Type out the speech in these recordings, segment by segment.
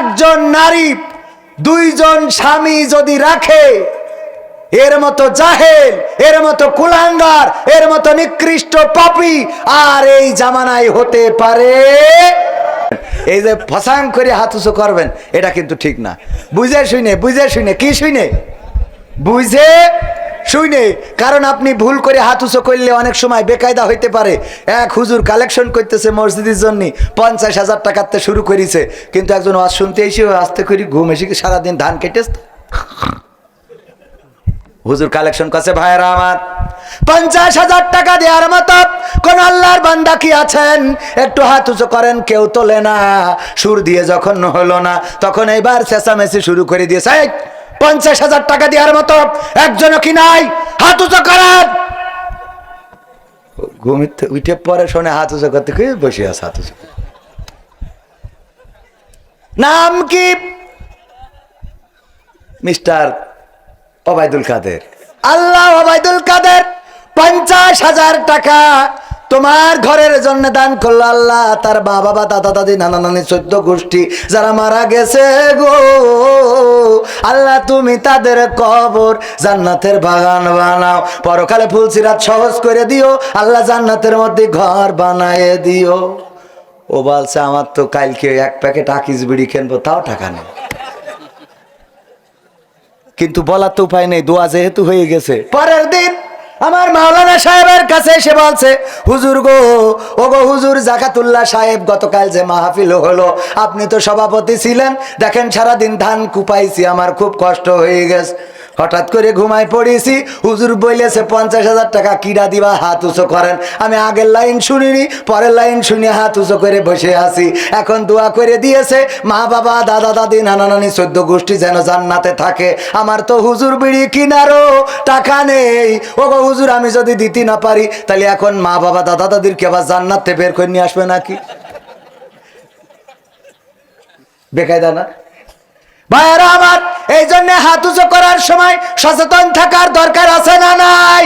একজন নারী দুইজন স্বামী যদি রাখে, এর মতো জাহেল, এর মতো কুলাঙ্গার, এর মতো নিকৃষ্ট পাপী আর এই জামানায় হতে পারে? এই যে ফসাং করে হাত উঁচু করবেন, এটা কিন্তু ঠিক না। বুঝে শুনে কি শুনে বুঝে শুনে, কারণ আপনি ভুল করে হাত উঁচু করলে অনেক সময় বেকায়দা হইতে পারে। এক হুজুর কালেকশন করতেছে মসজিদের জন্য, 50,000 টাকাতে শুরু করেছে, কিন্তু একজন ওয়াজ শুনতে এসে আস্তে করে ঘুম এসে সারাদিন ধান কেটেছে। হুজুর কালেকশন করছে, ভাইরা আমার 50,000 টাকা দেওয়ার মতো কোন আল্লাহর বান্দা কি আছেন? একটু হাত উঁচু করেন, কেউ তোলে না। সুর দিয়ে যখন হলো না, তখন এইবার চেঁচামেচি শুরু করে দিয়েছে। 50,000 টাকা দেওয়ার মতো একজনও কি নাই? হাত উঁচু করেন। ঘুমিতে উঠে পরে শোনে হাত উঁচু করতে, বসে আছে হাত উঁচু। নাম কি? মিস্টার ওবায়দুল কাদের। আল্লাহ ওবায়দুল কাদের 50,000 টাকা তোমার ঘরের জন্য দান করলো আল্লাহ। তার বাবা, দাদা, দাদি, নানা, নানি, 14 গোষ্ঠী যারা মারা গেছে গো আল্লাহ, তুমি তাদের কবর জান্নাতের বাগান বানাও, পরকালে ফুলসিরাত সহজ করে দিও আল্লাহ, জান্নাতের মধ্যে ঘর বানায় দিও। ও বলছে, আমার তো কালকে 1 প্যাকেট আকিস বিড়ি কিনবো, তাও টাকা নেই। কিন্তু বলার তো উপায় নেই, দোয়া যেহেতু হয়ে গেছে। পরের দিন আমার মাওলানা সাহেবের কাছে এসে বলছে, হুজুর গো, ও গো হুজুর জাকাতুল্লাহ সাহেব, গতকাল যে মাহফিল হলো আপনি তো সভাপতি ছিলেন, দেখেন সারাদিন ধান কুপাইছি, আমার খুব কষ্ট হয়ে গেছে, হঠাৎ করে ঘুমায় পড়েছি। হুজুর বলেছে 50,000 টাকা কিরা দিবা, হাত উঁচু করেন। আমি আগের লাইন শুনিনি, পরের লাইন শুনে হাত উঁচু করে বসে আছি। এখন দোয়া করে দিয়েছে, মা বাবা, দাদা দাদি, নানা নানি, 14 গোষ্ঠী যেন জান্নাতে থাকে। আমার তো হুজুর বিড়ি কিনারও টাকা নেই। ও গো হুজুর, আমি যদি দিতে না পারি, তাহলে এখন মা বাবা, দাদা দাদির কে আবার জান্নাতে বের করে নিয়ে আসবে নাকি? বেকায়দা না ভাইয়েরা আমার? এই জন্য হাত উঁচু করার সময় সচেতন থাকার দরকার আছে না নাই?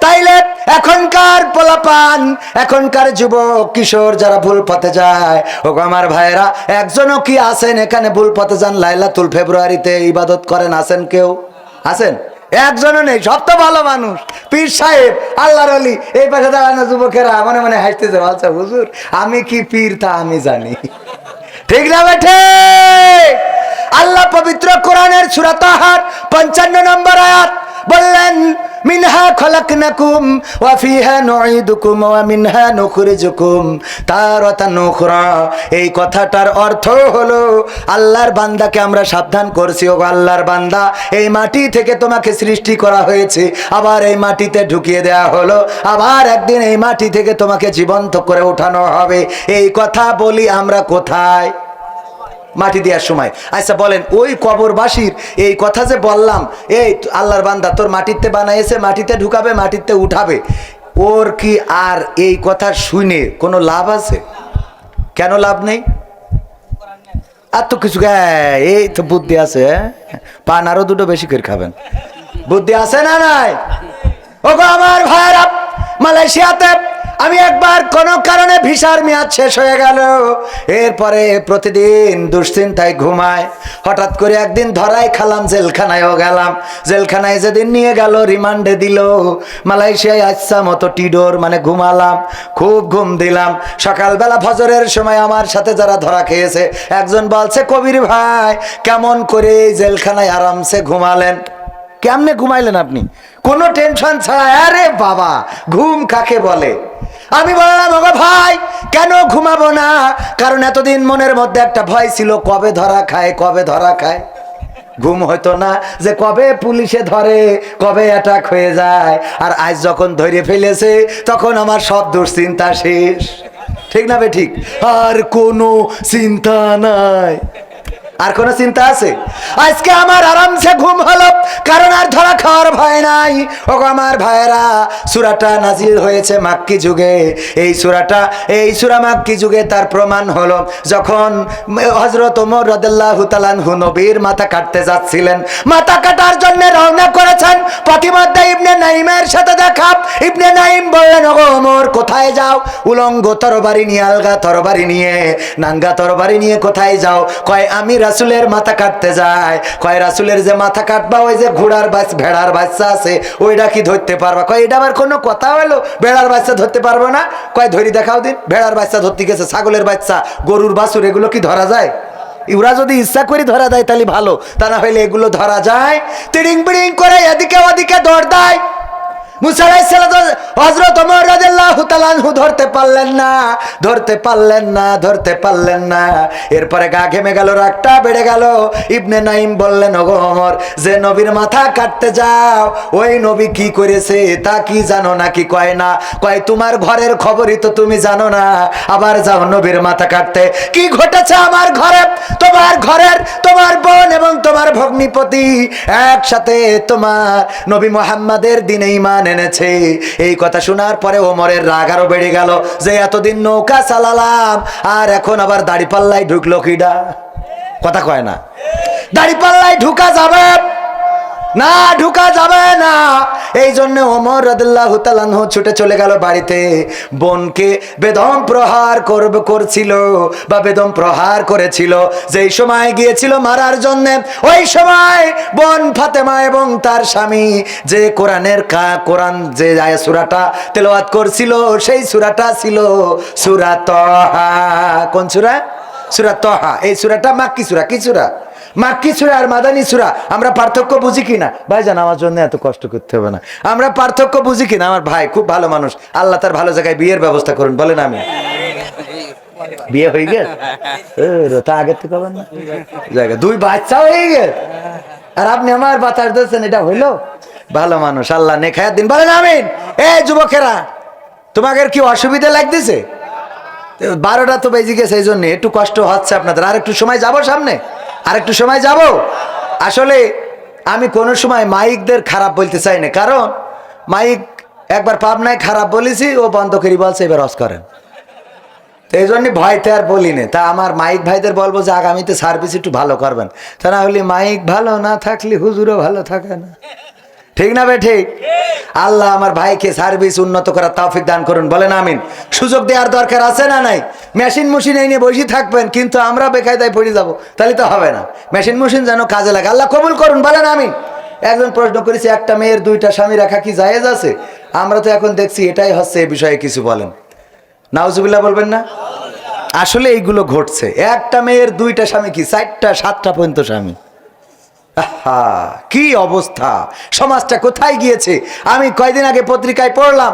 তাইলে এখনকার পোলাপান, এখনকার যুবক কিশোর যারা ভুল পথে যায়, ও আমার ভাইয়েরা, একজনও কি আছেন এখানে ভুল পথে যান? লাইলাতুল ফেব্রুয়ারিতে ইবাদত করেন, আছেন কেউ? আছেন? একজনও নেই। সব তো ভালো মানুষ, পীর সাহেব, আল্লাহর ওলি। এই পাশে দাঁড়ানো যুবকেরা মনে মনে হাসতেছে, বলছে হুজুর আমি কি পীর তা আমি জানি। ঠিক না বেঠে? আল্লাহ পবিত্র কোরআনের সূরা তাহার 55 নম্বর আয়াত বললেন, মিনহা খলাকনাকুম ওয়া ফিহা নুঈদুকুম ওয়া মিনহা নুখরিজুকুম তারাতান উখরা। এই কথাটার অর্থ হলো, আল্লাহর বান্দাকে আমরা সাবধান করছি, ও আল্লাহর বান্দা, এই মাটি থেকে তোমাকে সৃষ্টি করা হয়েছে, আবার এই মাটিতে ঢুকিয়ে দেওয়া হলো, আবার একদিন এই মাটি থেকে তোমাকে জীবন্ত করে ওঠানো হবে। এই কথা বলি আমরা কোথায়? মাটি দেওয়ার সময়। আচ্ছা বলেন, ওই কবরবাসীর এই কথা যে বললাম, এই আল্লাহর বান্দা তোর মাটিতে বানাইছে, মাটিতে ঢুকাবে, মাটিতে উঠাবে, ওর কি আর এই কথা শুনে কোনো লাভ আছে? কেন লাভ নেই? আর তো কিছু, এই তো বুদ্ধি আছে, পান আরো 2টো বেশি করে খাবেন। বুদ্ধি আছে না নাই? ও গো আমার ভাইরা, মালয়েশিয়াতে আমি একবার কোনো কারণে ভিসার মেয়াদ শেষ হয়ে গেল, এরপরে প্রতিদিন দুশ্চিন্তায় ঘুমায়। হঠাৎ করে একদিন ধরাই খালাম, জেলখানায়ও গেলাম। জেলখানায় যেদিন নিয়ে গেল, রিমান্ডে দিল, মালয়েশিয়ায় আচ্ছা মতো টিডোর মানে ঘুমালাম, খুব ঘুম দিলাম। সকালবেলা ফজরের সময় আমার সাথে যারা ধরা খেয়েছে, একজন বলছে, কবির ভাই কেমন করে জেলখানায় আরামসে ঘুমালেন? কেমনে ঘুমাইলেন আপনি? কোনো টেনশন ছাড়া? আরে বাবা, ঘুম কাকে বলে? আমি বললাম, ওগো ভাই কেন ঘুমাবো না? কারণ এতদিন মনের মধ্যে একটা ভয় ছিল, কবে ধরা খায়, কবে ধরা খায়। ঘুম হইতো না যে কবে পুলিশে ধরে, কবে অ্যাটাক হয়ে যায়। আর আজ যখন ধরে ফেলেছে, তখন আমার সব দুশ্চিন্তা শেষ। ঠিক না বে ঠিক? আর কোনো চিন্তা নাই। আর কোনো চিন্তা আছে? আজকে আমার আরামসে ঘুম হলো, কারণ আর ধরা খাওয়ার ভয় নাই। ও আমার ভাইয়েরা, সূরাটা নাজিল হয়েছে মাক্কি যুগে। এই সূরা মাক্কি যুগে তার প্রমাণ হলো যখন হযরত ওমর রাদিয়াল্লাহু তাআলা আনহু নবীর মাথা কাটতে যাচ্ছিলেন, মাথা কাটার জন্য রওনা করেছেন। প্রতিমধ্যে ইবনে নাইমের সাথে দেখা। ইবনে নাইম বললেন, ওগো ওমর কোথায় যাও? উলঙ্গ তরবারি নিয়ে, আলগা তরবারি নিয়ে, নাঙ্গা তরবারি নিয়ে কোথায় যাও? কয় আমি রাসূলের মাথা কাটতে যাই। কয় রাসূলের যে মাথা কাটবা, ওই যে ভেড়ার বাচ্চা আছে ওইটা কি ধরতে পারবা? কয় এটা আবার কোনো কথা হলো, ভেড়ার বাচ্চা ধরতে পারবো না? কয় ধরি দেখাও দিন। ভেড়ার বাচ্চা ধরতে গেছে, ছাগলের বাচ্চা, গরুর বাছুর, এগুলো কি ধরা যায়? ইউরা যদি ইচ্ছা করে ধরা দেয় তাহলে ভালো, তা না হইলে এগুলো ধরা যায়? তিড়িং বিড়িং করে এদিকে ওদিকে দৌড় দেয়। মুসা আলাইহিস সালাম হযরত ওমর রাদিয়াল্লাহু তাআলা আনহু ধরতে পারলেন না। এরপরে গা ঘেমে গেল, রাগটা বেড়ে গেল। ইবনে নাইম বললেন, ওগো ওমর, যে নবীর মাথা কাটতে যাও ওই নবী কি করেছে তা কি জানো নাকি? কয় না। কয় তোমার ঘরের খবরই তো তুমি জানো না, আবার যাও নবীর মাথা কাটতে। কি ঘটেছে আমার ঘরে? তোমার বোন এবং তোমার ভগ্নিপতি একসাথে তোমার নবী মুহাম্মাদের দিনে ঈমান এনেছে। এই কথা শোনার পরে ওমরের রাগ আরো বেড়ে গেল, যে এতদিন নৌকা চালালাম আর এখন আবার দাড়িপাল্লায় ঢুকলো কিডা? কথা কয় না? দাড়িপাল্লায় ঢুকা যাবে না, ঢুকা যাবে না। এই জন্য ওমর রাদিয়াল্লাহু তাআলা আনহু ছুটে চলে গেল বাড়িতে। বোনকে বেদম প্রহার করেছিল, যেই সময় গিয়েছিল মারার জন্য, ওই সময় বোন ফাতেমা এবং তার স্বামী যে কোরআন যে সূরাটা তেলাওয়াত করছিল, সেই সূরাটা ছিল সূরা তাহা। কোন সূরা? সূরা তাহা। এই সূরাটা মাক্কি সূরা। কি সূরা? মাক্কি সূরা আর মাদানী সূরা। আমরা পার্থক্য বুঝি কিনা? ভাইজান আমার জন্য এত কষ্ট করতে হবে না। আমরা পার্থক্য বুঝি কিনা? আমার ভাই খুব ভালো মানুষ, আল্লাহ তার ভালো জায়গায় বিয়ের ব্যবস্থা করুন। বলেন আমি বিয়ে হয়ে গেছে, তা আগের থেকে হবেন না? জায়গা 2 বাচ্চা হয়ে গেছে, আর আপনি আমার বাতাস দিচ্ছেন, এটা হইলো? ভালো মানুষ, আল্লাহ নেক হায়াত দিন। বলেন আমিন। এই যুবকেরা, তোমাদের কি অসুবিধা লাগতেছে? 12টা তো বেজে গেছে, এই জন্য একটু কষ্ট হচ্ছে আপনাদের। আর একটু সময় যাবো সামনে, আরেকটু সময় যাব। আসলে আমি কোনো সময় মাইকদের খারাপ বলতে চাই না, কারণ মাইক একবার পাবনায় খারাপ বলেছি, ও বন্ধ করি বলছে এবার হজ করেন, এই জন্য ভয়তে আর বলি না। তা আমার মাইক ভাইদের বলবো যে আগামীতে সার্ভিস একটু ভালো করবেন, তা না হলে মাইক ভালো না থাকলে হুজুরও ভালো থাকে না। ঠিক না ভাই? ঠিক। আল্লাহ আমার ভাইকে সার্ভিস উন্নত করার তৌফিক দান করুন। বলেন আমিন। সুযোগ দেওয়ার দরকার আছে না নাই? মেশিন এই নিয়ে বসে থাকবেন, কিন্তু আমরা বেকায়দায় পড়ে যাব, তাহলে তো হবে না। মেশিন যেন কাজে লাগে। আল্লাহ কবুল করুন। বলেন আমিন। একজন প্রশ্ন করেছে, একটা মেয়ের 2টা স্বামী রাখা কি জায়েজ আছে? আমরা তো এখন দেখছি এটাই হচ্ছে, এই বিষয়ে কিছু বলেন। নাউজুবিল্লাহ বলবেন না? আসলে এইগুলো ঘটছে। একটা মেয়ের 2টা স্বামী কি 4টা 7টা পর্যন্ত স্বামী। কি অবস্থা, সমাজটা কোথায় গিয়েছে! আমি কয়দিন আগে পত্রিকায় পড়লাম,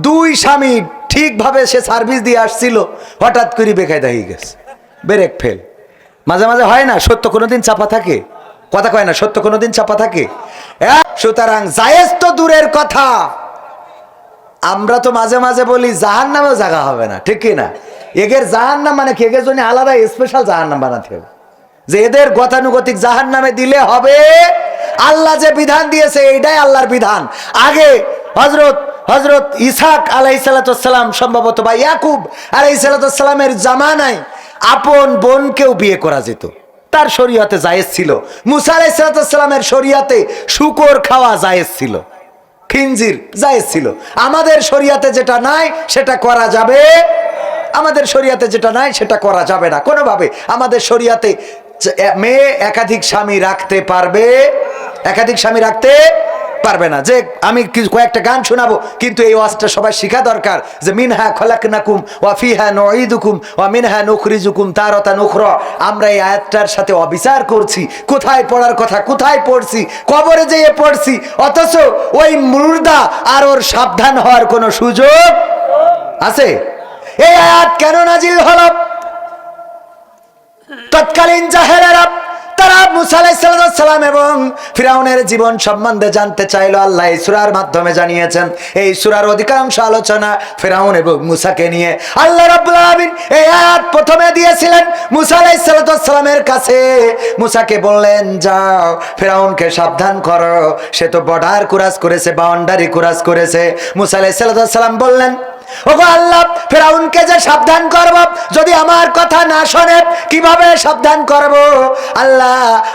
2 স্বামী ঠিকভাবে সে সার্ভিস দিয়ে আসছিল, হঠাৎ করে বেকায়দা হয়ে গেছে, ব্রেক ফেল। মাঝে মাঝে হয় না, সত্য কোনোদিন চাপা থাকে? কথা কয় না, সত্য কোনোদিন চাপা থাকে? সুতরাং জায়েজ তো দূরের কথা, আমরা তো মাঝে মাঝে বলি জাহান্নামেও জায়গা হবে না, ঠিক কি না? এগের জাহান্নাম মানে কি? এগের জন্য আলাদা স্পেশাল জাহান্নাম বানাতে হবে, যে এদের গতানুগতিক জাহান্নামে দিলে হবে। আল্লাহ যে বিধান দিয়েছে এটাই আল্লাহর বিধান। আগে হযরত ইসহাক আলাইহিস সালাম, সম্ভবত বা ইয়াকুব আলাইহিস সালামের জামানায় আপন বোনকেও বিয়ে করা যেত, তার শরীয়তে জায়েজ ছিল। মুসা আলাইহিস সালামের শরীয়তে শুকর খাওয়া জায়েজ ছিল, খিনজির জায়েজ ছিল। আমাদের শরীয়তে যেটা নাই সেটা করা যাবে, আমাদের শরীয়তে যেটা নাই সেটা করা যাবে না কোনোভাবে। আমাদের শরীয়তে মেয়ে একাধিক স্বামী রাখতে পারবে, একাধিক স্বামী রাখতে পারবে না। যে আমি কয়েকটা গান শোনাবো, কিন্তু এই ওয়াজটা সবাই শেখা দরকার, যে মিনহা খলাকনাকুম ওয়া ফিহা নুঈদুকুম ওয়া মিনহা নুখরিজুকুম তারাতান উখরা। আমরা এই আয়াতটার সাথে অবিচার করছি, কোথায় পড়ার কথা কোথায় পড়ছি, কবরে যেয়ে পড়ছি, অথচ ওই মুর্দা আর ওর সাবধান হওয়ার কোনো সুযোগ আছে? এই আয়াত কেন নাজিল হলো? তৎকালীন জাহেলেরা তারা মুসা আলাইহিস সালাম এবং ফিরাউনের জীবন সম্বন্ধে জানতে চাইলো। আল্লাহ এই সূরার মাধ্যমে জানিয়েছেন। এই সূরার অধিকাংশ আলোচনা ফিরাউন এবং মুসাকে নিয়ে। আল্লাহ রাব্বুল আলামিন এই আয়াত প্রথমে দিয়েছিলেন মুসা আলাইহিস সালামের কাছে। মুসাকে বললেন, যাও ফিরাউনকে সাবধান করো, সে তো বর্ডার ক্রস করেছে, বাউন্ডারি ক্রস করেছে। মুসা আলাইহিস সালাম বললেন, ওগো আল্লাহ, ফিরাউনকে যে সাবধান করব, যদি আমার কথা না শোনে কিভাবে সাবধান করব?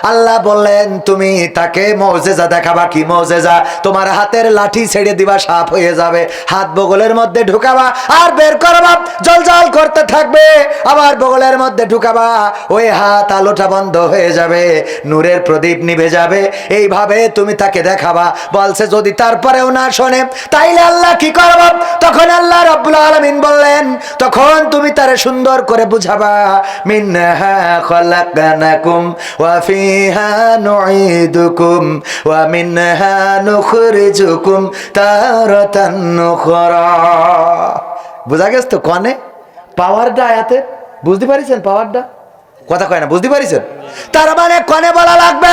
আল্লাহ বললেন, তুমি তাকে মুজিজা দেখাবা। কি মুজিজা? তোমার হাতের লাঠি ছেড়ে দিবা, সাপ হয়ে যাবে, হাত বগলের মধ্যে ঢুকাবা আর বের করবা, জলজল করতে থাকবে, আবার বগলের মধ্যে ঢুকাবা, ওই হাত আলোটা বন্ধ হয়ে যাবে, নূরের প্রদীপ নিভে যাবে, এইভাবে তুমি তাকে দেখাবা। বলছে যদি তারপরেও না শোনে তাইলে আল্লাহ কি করব? তখন আল্লাহ রাব্বুল আলামিন বললেন, তখন তুমি তারে সুন্দর করে বুঝাবা, মিনহা খালাকনাকুম ওয়া ফিহা নুঈদুকুম ওয়া মিনহা নুখরিজুকুম তারাতান নুখরা। বুঝা গেছে তো? কনে পাওয়ারটা আয়াতে বুঝতে পারিছেন? পাওয়ারটা কথা কয় না, বুঝতে পারিছেন? তার মানে কনে বলা লাগবে,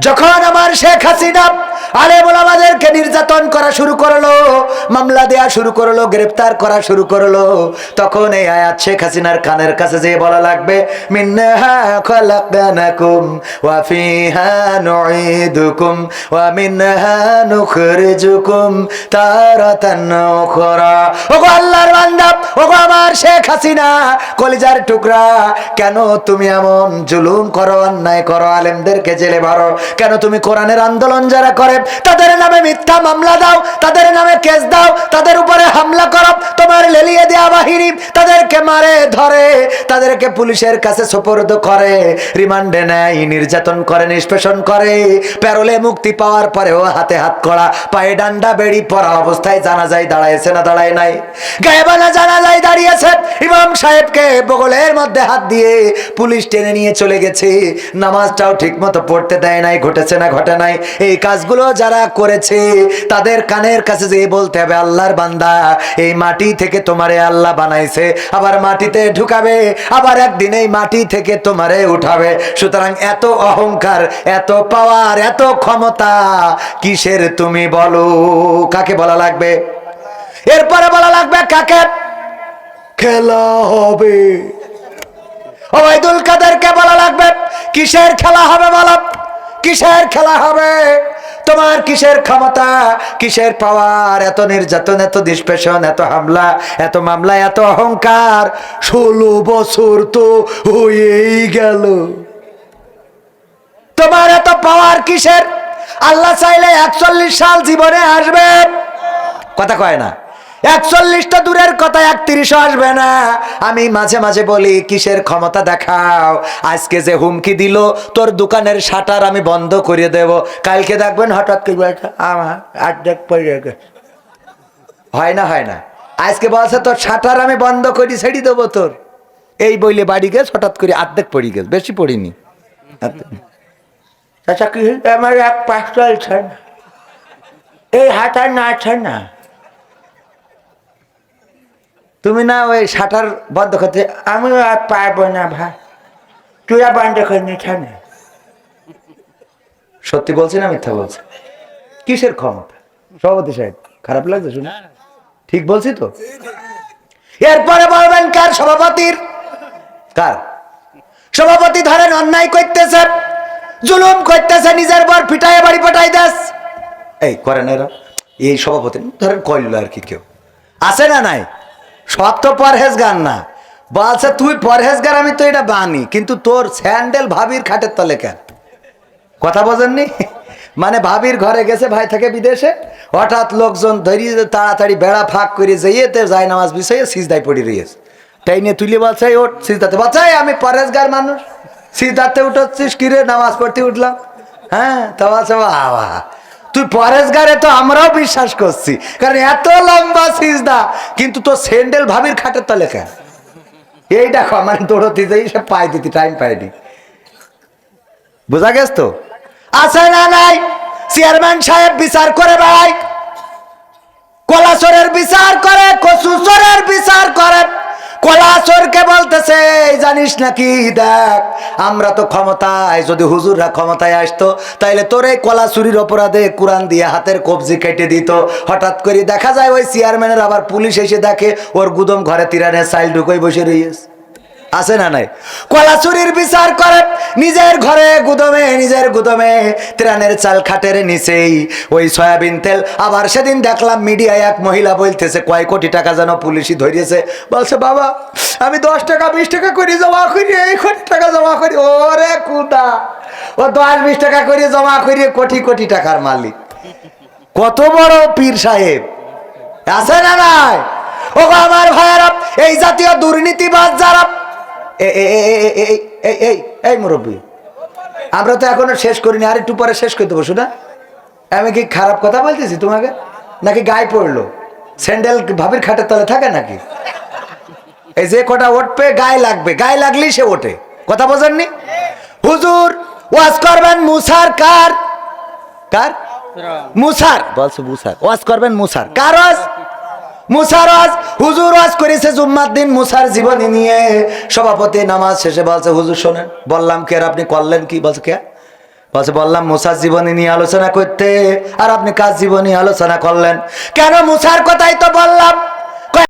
যখন আমার শেখ হাসিনা আলেম ওলামাদেরকে নির্যাতন করা শুরু করলো, মামলা দেয়া শুরু করলো, গ্রেফতার করা শুরু করলো, তখন এই আয়াত শেখ হাসিনার কানের কাছে যেয়ে বলা লাগবে, মিনহা খালাকনাকুম ওয়া ফিহা নুঈদুকুম ওয়া মিনহা নুখরিজুকুম তারাতান উখরা। ওগো আল্লাহর বান্দা, ওগো আমার শেখ হাসিনা, কলিজার টুকরা, কেন তুমি এমন জুলুম করো, অন্যায় করো, আলেমদেরকে জেলে ভরো? কেন তুমি কোরআনের আন্দোলন যারা করে তাদের নামে মিথ্যা মামলা দাও, তাদের নামে কেস দাও, তাদের উপরে হামলা করো? তোমার লেলিয়ে দেয়া বাহিনী তাদেরকে মারে, ধরে, তাদেরকে পুলিশের কাছে সুপর্দ করে, রিমান্ডে নেয়, নির্যাতন করে, নিষ্পেষণ করে, প্যারোলে মুক্তি পাওয়ার পরেও হাতে হাত করা, পায়ে ডান্ডা বেড়ি পরা অবস্থায় জানাজায় দাঁড়াইছে না দাঁড়ায় নাই? গায়েবানা জানাজায় দাঁড়িয়েছে, ইমাম সাহেবকে বগলের মধ্যে হাত দিয়ে পুলিশ টেনে নিয়ে চলে গেছে, নামাজটাও ঠিক মতো পড়তে দেয় নাই। ঘটেছে না ঘটে নাই? এই কাজগুলো যারা করেছে তাদের কানের কাছে যে বলতে হবে, আল্লাহর বান্দা, এই মাটি থেকে তোমারে আল্লাহ বানাইছে, আবার মাটিতে ঢুকাবে, আবার একদিন এই মাটি থেকে তোমারে উঠাবে। সুতরাং এত অহংকার, এত পাওয়ার, এত ক্ষমতা কিসের তুমি বলো? কাকে বলা লাগবে? এরপরে বলা লাগবে কাকে? খেলা হবে। ওবায়দুল কাদেরকে বলা লাগবে, কিসের খেলা হবে বলো? কিসের খেলা হবে? তোমার কিসের ক্ষমতা, কিসের পাওয়ার? এত নির্যাতন, এত নিষ্পেষণ, এত হামলা, এত মামলা, এত অহংকার, 16 বছর তো হয়েই গেল। তোমার এত পাওয়ার কিসের? আল্লাহ চাইলে 41 সাল জীবনে আসবে, কথা কয় না? 41টা দূরের কথা, 31 আসবে না। আমি মাঝে মাঝে বলি, কিসের ক্ষমতা দেখাও? আজকে যে হুমকি দিল, তোর দোকানের শাটার আমি বন্ধ করে দেব, কালকে দেখবেন হঠাৎ করে আমার আর্ধেক পড়ে গেছে। হয় না? হয় না? আজকে বলছে তোর শাটার আমি বন্ধ করি, ছেড়ে দেবো তোর, এই বইলে বাড়ি গেছে, হঠাৎ করে আর্ধেক পড়ে গেছে, বেশি পড়িনি। আচ্ছা, কি আমার এক পাশ চলছে, এই হাত আর নাড়ছে না। তুমি না ওই শাটার বন্ধ করতে, আমি আর পারবো না ভাই, তুই বন্ধ করে নিচ্ছে না। সত্যি বলছি না মিথ্যা বলছি? কিসের ক্ষমতা? সভাপতি সাহেব খারাপ লাগছে শুনে? ঠিক বলছি তো? এরপরে বলবেন কার? সভাপতির। কার? সভাপতি ধরেন অন্যায় করতেছে, জুলুম করতেছে, নিজের পর পিটায় বাড়ি পাঠাই দেস, এই করেন এরা, এই সভাপতি ধরেন কইল আর কি, কেউ আছে না নাই? সব তো পরহেজগার না। বলছে তুই পরহেজগার, আমি তো এটা বানি, কিন্তু তোর স্যান্ডেল ভাবির খাটের তলে কেন? কথা বোঝেননি? মানে ভাবির ঘরে গেছে ভাই থেকে বিদেশে, হঠাৎ লোকজন ধরিয়ে তাড়াতাড়ি বেড়া ফাঁক করে যেতে যায়, নামাজ বিষয়ে সিজদায় পড়ে রয়েছে, তাই নিয়ে তুলে বলছে ওঠ সিজদাতে। বলছে আমি পরহেজগার মানুষ, সিজদাতে উঠছিস কিরে? নামাজ পড়তে উঠলাম। হ্যাঁ, তা বলছে বাবা তুই পরেশগারে তো আমরাও বিশ্বাস করছি, কারণ এত লম্বা সিজদা, কিন্তু তো স্যান্ডেল ভাবির খাটের তলে কেন? এই দেখো মানে দৌড়তে যাই, সে পাই দিতে টাইম পাইনি। বোঝা গেছ তো? আছে না নাই? চেয়ারম্যান সাহেব বিচার করে ভাই, কলাচরের বিচার করে, কচুচরের বিচার করে, কলা চোরকে বলতেছে জানিস নাকি, দেখ আমরা তো ক্ষমতায়, যদি হুজুররা ক্ষমতায় আসতো তাইলে তোর এই কলা চুরির অপরাধে কোরআন দিয়ে হাতের কবজি কেটে দিত। হঠাৎ করে দেখা যায় ওই চেয়ারম্যানের আবার পুলিশ এসে দেখে ওর গুদম ঘরে তিরানের চাইল ঢুকোই বসে রয়েছে। আছে না নাই? কলা চুরির বিচার করে নিজের ঘরে নিজের গুদমে ত্রাণের চাল খাটের নিচেই ওই সয়াবিন তেল। আবার সেদিন দেখলাম মিডিয়ায় এক মহিলা বলতেছে কয় কোটি টাকা যেন পুলিশই ধরিয়েছে। বলছে বাবা আমি 10 টাকা 20 টাকা করে জমা করি, এই কোটি টাকা জমা করি। ওরে কুদা, ও 10-20 টাকা করে জমা করি কোটি কোটি টাকার মালিক। কত বড় পীর সাহেব, আছে না নাই? ও আমার ভাইয়েরা, এই জাতীয় দুর্নীতিবাজ যারা, এই মুরব্বী আমরা তো এখনো শেষ করিনি, আর একটু পরে শেষ করে দেবো। শোনা, আমি কি খারাপ কথা বলতেছি তোমাকে, নাকি গায়ে পড়লো? স্যান্ডেল ভাবির খাটের তলে থাকে নাকি? এই যে কটা উঠবে গায়ে লাগবে, গায়ে লাগলেই সে ওঠে। কথা বোঝেননি? হুজুর ওয়াজ করবেন মুসার, কার কার? মুসার। বলছো মুসার ওয়াজ করবেন, মুসার কার ওয়াজ? মুসার ওয়াজ। হুজুর ওয়াজ করেছে জুম্মার দিন মুসার জীবনী নিয়ে। সভাপতি নামাজ শেষে বলছে হুজুর শোনেন। বললাম কে? আর আপনি করলেন কি? বলছে কে? বলছে বললাম মুসার জীবনী নিয়ে আলোচনা করতে, আর আপনি কার জীবনী আলোচনা করলেন? কেন? মুসার কথাই তো বললাম।